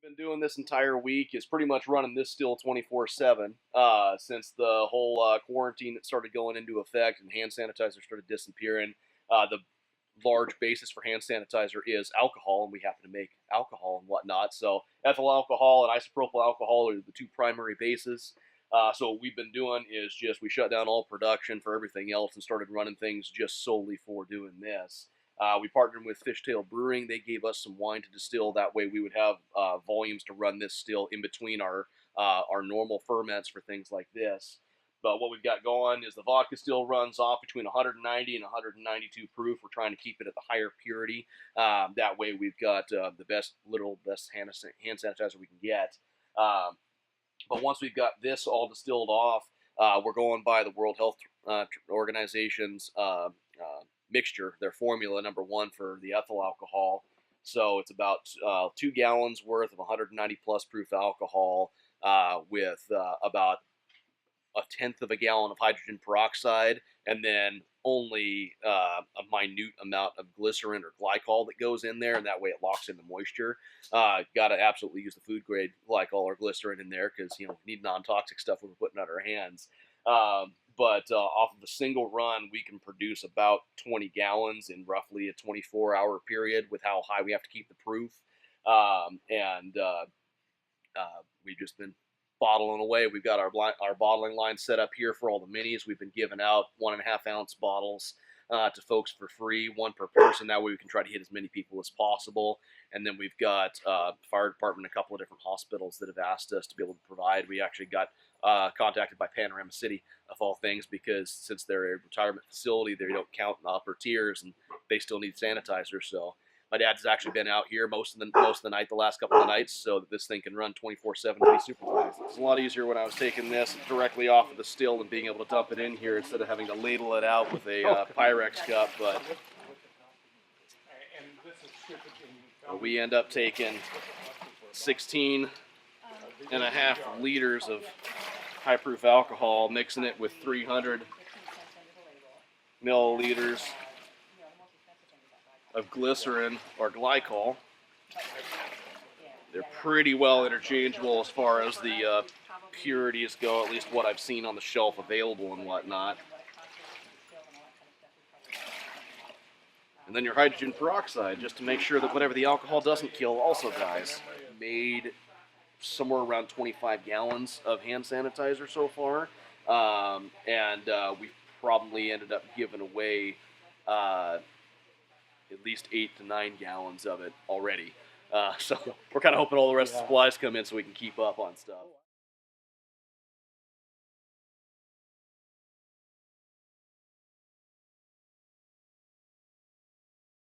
been doing this entire week is pretty much running this still 24/7 since the whole quarantine that started going into effect and hand sanitizer started disappearing. The large basis for hand sanitizer is alcohol, and we happen to make alcohol and whatnot. So ethyl alcohol and isopropyl alcohol are the two primary bases. So what we've been doing is just we shut down all production for everything else and started running things just solely for doing this. We partnered with Fishtail Brewing. They gave us some wine to distill. That way we would have volumes to run this still in between our normal ferments for things like this. But what we've got going is the vodka still runs off between 190 and 192 proof. We're trying to keep it at the higher purity. That way we've got the best hand sanitizer we can get. But once we've got this all distilled off, we're going by the World Health Organization's mixture, their formula #1 for the ethyl alcohol. So it's about 2 gallons worth of 190 plus proof alcohol with about 1/10 of a gallon of hydrogen peroxide, and then only a minute amount of glycerin or glycol that goes in there, and that way it locks in the moisture. Got to absolutely use the food grade glycol or glycerin in there because we need non-toxic stuff when we're putting out our hands. But off of a single run, we can produce about 20 gallons in roughly a 24-hour period with how high we have to keep the proof. We've just been bottling away. We've got our bottling line set up here for all the minis. We've been giving out 1.5 ounce bottles to folks for free, 1 per person. That way we can try to hit as many people as possible. And then we've got fire department, a couple of different hospitals that have asked us to be able to provide. We actually got contacted by Panorama City, of all things, because since they're a retirement facility, they don't count in the upper tiers, and they still need sanitizer. So my dad's actually been out here most of the night, the last couple of nights, so that this thing can run 24/7 to be supervised. It's a lot easier when I was taking this directly off of the still and being able to dump it in here instead of having to ladle it out with a Pyrex cup. But we end up taking 16.5 liters of high-proof alcohol, mixing it with 300 milliliters of glycerin or glycol. They're pretty well interchangeable as far as the purities go, at least what I've seen on the shelf available and whatnot. And then your hydrogen peroxide, just to make sure that whatever the alcohol doesn't kill also dies. Made somewhere around 25 gallons of hand sanitizer so far, we've probably ended up giving away at least 8 to 9 gallons of it already. So we're kind of hoping all the rest of the supplies come in so we can keep up on stuff.